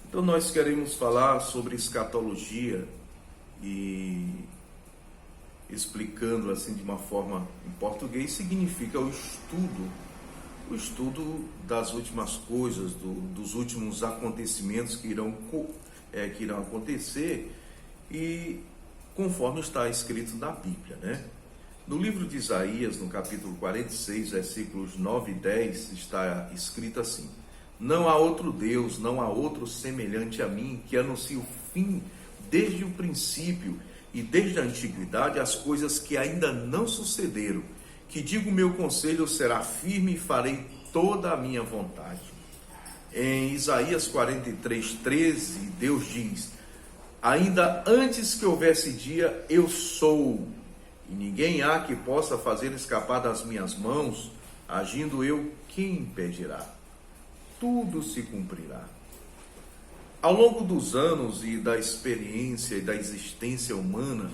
Então nós queremos falar sobre escatologia e explicando assim de uma forma em português, significa o estudo das últimas coisas, dos últimos acontecimentos que irão acontecer e conforme está escrito na Bíblia, né? No livro de Isaías, no capítulo 46, versículos 9 e 10, está escrito assim: não há outro Deus, não há outro semelhante a mim, que anuncie o fim desde o princípio e desde a antiguidade as coisas que ainda não sucederam, que digo, meu conselho será firme e farei toda a minha vontade. Em Isaías 43, 13, Deus diz: ainda antes que houvesse dia, eu sou, e ninguém há que possa fazer escapar das minhas mãos. Agindo eu, quem impedirá? Tudo se cumprirá. Ao longo dos anos e da experiência e da existência humana,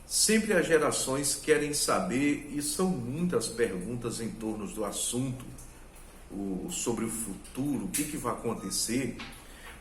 sempre as gerações querem saber, e são muitas perguntas em torno do assunto, sobre o futuro, o que vai acontecer,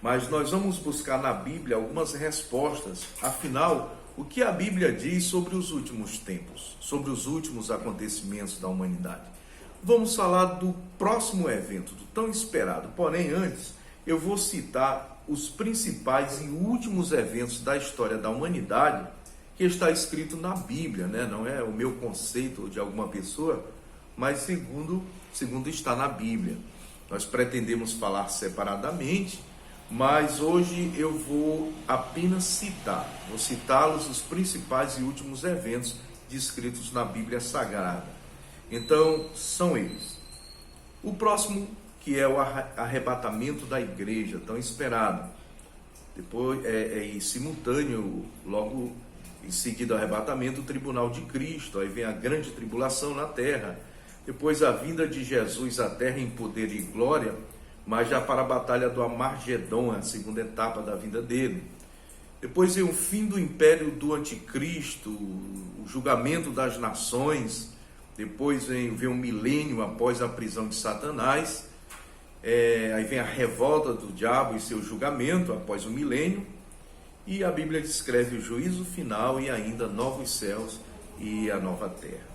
mas nós vamos buscar na Bíblia algumas respostas. Afinal, o que a Bíblia diz sobre os últimos tempos, sobre os últimos acontecimentos da humanidade? Vamos falar do próximo evento, do tão esperado. Porém, antes, eu vou citar os principais e últimos eventos da história da humanidade que está escrito na Bíblia, né? Não é o meu conceito de alguma pessoa, mas segundo está na Bíblia. Nós pretendemos falar separadamente, mas hoje eu vou apenas citá-los, os principais e últimos eventos descritos na Bíblia Sagrada. Então, são eles. O próximo, que é o arrebatamento da igreja, tão esperado. Depois, simultâneo, logo em seguida ao arrebatamento, o tribunal de Cristo. Aí vem a grande tribulação na terra. Depois a vinda de Jesus à terra em poder e glória, mas já para a batalha do Armagedon, a segunda etapa da vida dele. Depois vem o fim do império do anticristo, o julgamento das nações. Depois vem um milênio após a prisão de Satanás. Aí vem a revolta do diabo e seu julgamento após o milênio. E a Bíblia descreve o juízo final e ainda novos céus e a nova terra.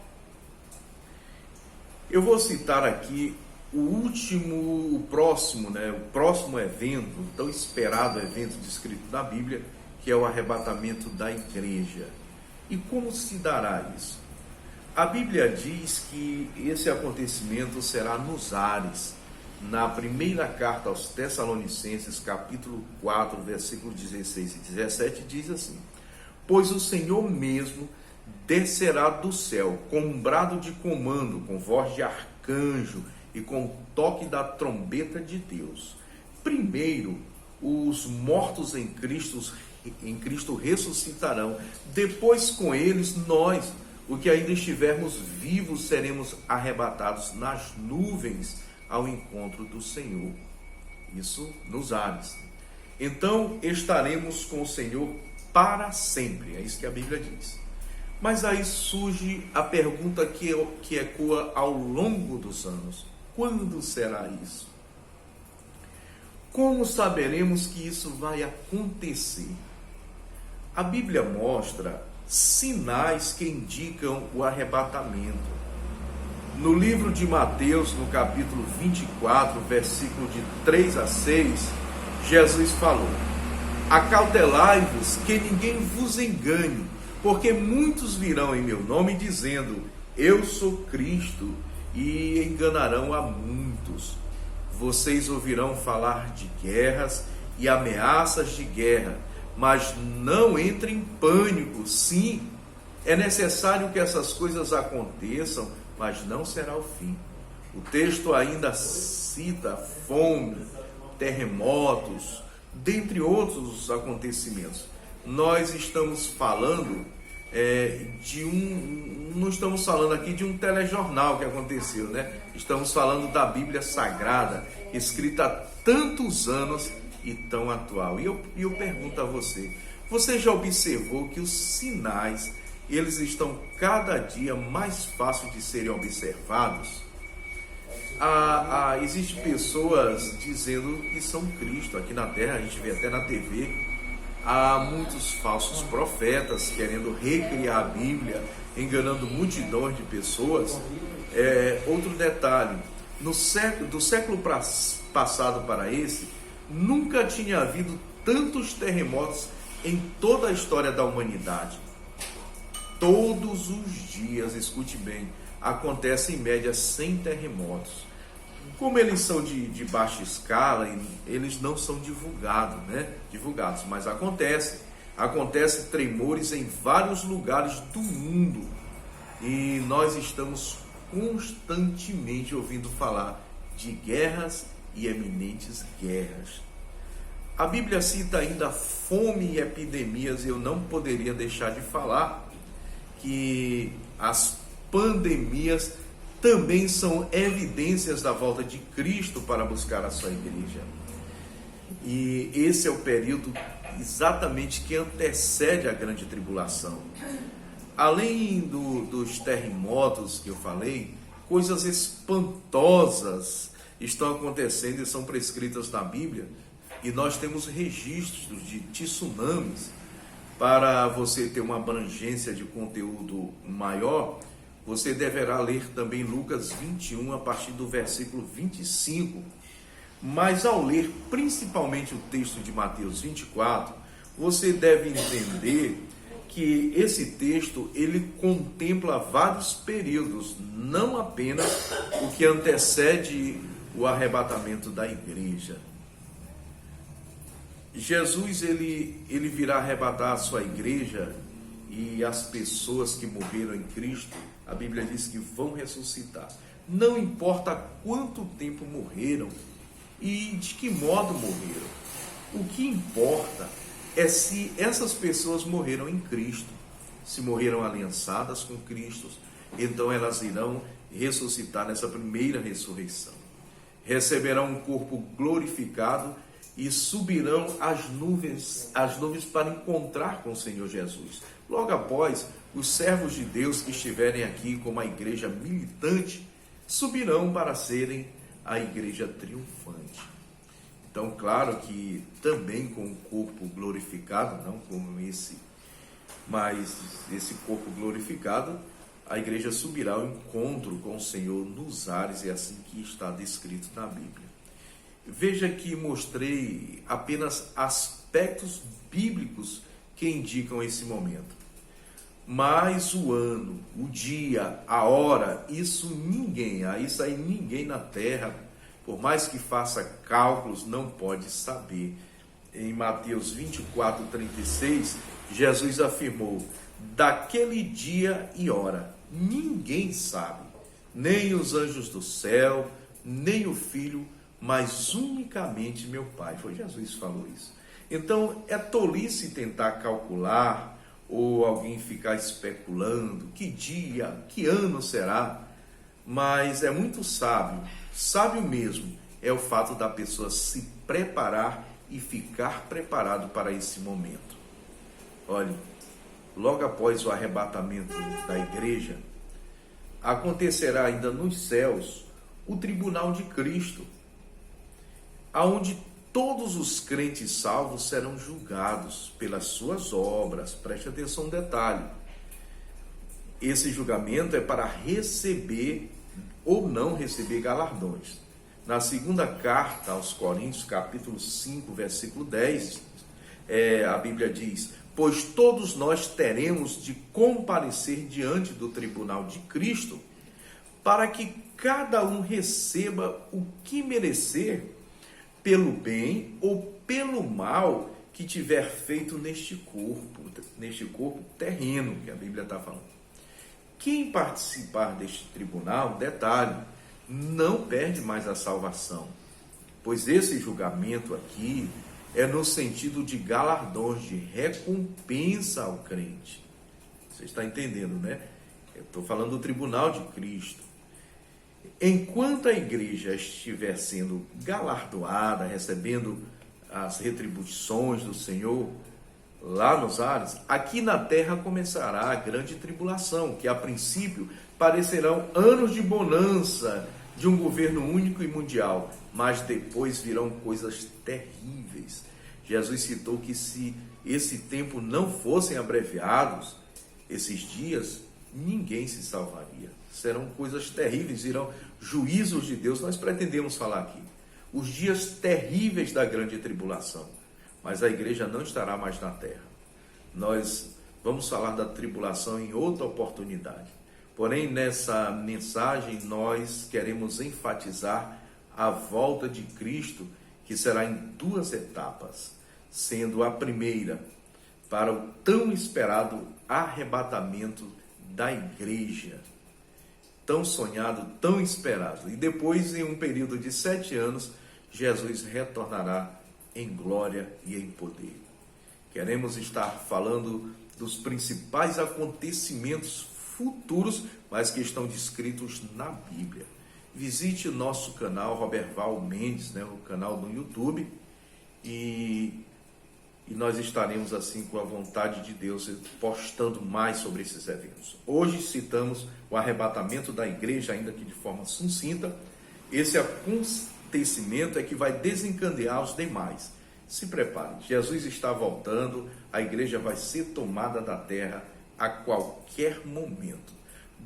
Eu vou citar aqui o próximo evento, o tão esperado evento descrito na Bíblia, que é o arrebatamento da igreja. E como se dará isso? A Bíblia diz que esse acontecimento será nos ares. Na primeira carta aos Tessalonicenses, capítulo 4, versículos 16 e 17, diz assim: pois o Senhor mesmo descerá do céu com um brado de comando, com voz de arcanjo e com o toque da trombeta de Deus. Primeiro, os mortos em Cristo ressuscitarão. Depois, com eles, nós, o que ainda estivermos vivos, seremos arrebatados nas nuvens ao encontro do Senhor. Isso nos ares. Então, estaremos com o Senhor para sempre. É isso que a Bíblia diz. Mas aí surge a pergunta que ecoa ao longo dos anos: quando será isso? Como saberemos que isso vai acontecer? A Bíblia mostra sinais que indicam o arrebatamento. No livro de Mateus, no capítulo 24, versículo de 3 a 6, Jesus falou: acautelai-vos que ninguém vos engane, porque muitos virão em meu nome dizendo, eu sou Cristo, e enganarão a muitos. Vocês ouvirão falar de guerras e ameaças de guerra, mas não entrem em pânico. Sim, é necessário que essas coisas aconteçam, mas não será o fim. O texto ainda cita fome, terremotos, dentre outros acontecimentos. Nós estamos falando não estamos falando aqui de um telejornal que aconteceu, né? Estamos falando da Bíblia Sagrada, escrita há tantos anos e tão atual. E eu pergunto a você já observou que os sinais, eles estão cada dia mais fáceis de serem observados? Existem pessoas dizendo que são Cristo. Aqui na Terra, a gente vê até na TV, há muitos falsos profetas querendo recriar a Bíblia, enganando multidões de pessoas. Outro detalhe, do século passado para esse, nunca tinha havido tantos terremotos em toda a história da humanidade. Todos os dias, escute bem, acontece em média 100 terremotos. Como eles são de baixa escala, eles não são divulgados, mas acontece tremores em vários lugares do mundo. E nós estamos constantemente ouvindo falar de guerras e eminentes guerras. A Bíblia cita ainda fome e epidemias, e eu não poderia deixar de falar que as pandemias também são evidências da volta de Cristo para buscar a sua igreja. E esse é o período exatamente que antecede a grande tribulação. Além dos terremotos que eu falei, coisas espantosas estão acontecendo e são prescritas na Bíblia. E nós temos registros de tsunamis. Para você ter uma abrangência de conteúdo maior, você deverá ler também Lucas 21, a partir do versículo 25. Mas ao ler principalmente o texto de Mateus 24, você deve entender que esse texto ele contempla vários períodos, não apenas o que antecede o arrebatamento da igreja. Jesus ele virá arrebatar a sua igreja, e as pessoas que morreram em Cristo, a Bíblia diz que vão ressuscitar. Não importa quanto tempo morreram e de que modo morreram. O que importa é se essas pessoas morreram em Cristo. Se morreram aliançadas com Cristo, então elas irão ressuscitar nessa primeira ressurreição. Receberão um corpo glorificado e subirão às nuvens para encontrar com o Senhor Jesus. Logo após, os servos de Deus que estiverem aqui como a igreja militante, subirão para serem a igreja triunfante. Então, claro que também com o corpo glorificado, não como esse, mas esse corpo glorificado, a igreja subirá ao encontro com o Senhor nos ares, é assim que está descrito na Bíblia. Veja que mostrei apenas aspectos bíblicos que indicam esse momento. Mas o ano, o dia, a hora, isso aí ninguém na terra, por mais que faça cálculos, não pode saber. Em Mateus 24, 36, Jesus afirmou: daquele dia e hora, ninguém sabe, nem os anjos do céu, nem o Filho, mas unicamente meu Pai. Foi Jesus que falou isso. Então, é tolice tentar calcular ou alguém ficar especulando que dia, que ano será, mas é muito sábio mesmo, é o fato da pessoa se preparar e ficar preparado para esse momento. Olha, logo após o arrebatamento da igreja, acontecerá ainda nos céus o tribunal de Cristo, aonde todos os crentes salvos serão julgados pelas suas obras. Preste atenção no detalhe. Esse julgamento é para receber ou não receber galardões. Na segunda carta aos Coríntios, capítulo 5, versículo 10, a Bíblia diz: pois todos nós teremos de comparecer diante do tribunal de Cristo, para que cada um receba o que merecer, pelo bem ou pelo mal que tiver feito neste corpo terreno, que a Bíblia está falando. Quem participar deste tribunal, detalhe, não perde mais a salvação, pois esse julgamento aqui é no sentido de galardões, de recompensa ao crente. Você está entendendo, né? Eu estou falando do tribunal de Cristo. Enquanto a igreja estiver sendo galardoada, recebendo as retribuições do Senhor lá nos ares, aqui na terra começará a grande tribulação, que a princípio parecerão anos de bonança, de um governo único e mundial, mas depois virão coisas terríveis. Jesus citou que se esse tempo não fossem abreviados, esses dias, ninguém se salvaria. Serão coisas terríveis, virão juízos de Deus. Nós pretendemos falar aqui os dias terríveis da grande tribulação, mas a igreja não estará mais na terra. Nós vamos falar da tribulação em outra oportunidade. Porém, nessa mensagem, nós queremos enfatizar a volta de Cristo, que será em duas etapas, sendo a primeira para o tão esperado arrebatamento da igreja, tão sonhado, tão esperado. E depois, em um período de 7 anos, Jesus retornará em glória e em poder. Queremos estar falando dos principais acontecimentos futuros, mas que estão descritos na Bíblia. Visite o nosso canal Roberval Mendes, o canal no YouTube, e nós estaremos assim com a vontade de Deus postando mais sobre esses eventos. Hoje citamos o arrebatamento da igreja, ainda que de forma sucinta. Esse acontecimento é que vai desencadear os demais. Se prepare, Jesus está voltando, a igreja vai ser tomada da terra a qualquer momento.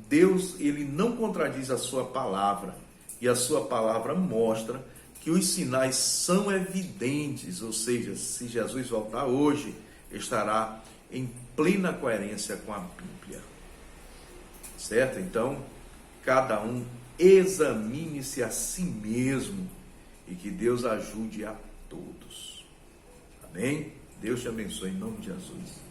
Deus, ele não contradiz a sua palavra, e a sua palavra mostra que os sinais são evidentes, ou seja, se Jesus voltar hoje, estará em plena coerência com a Bíblia. Certo? Então, cada um examine-se a si mesmo e que Deus ajude a todos. Amém? Deus te abençoe em nome de Jesus.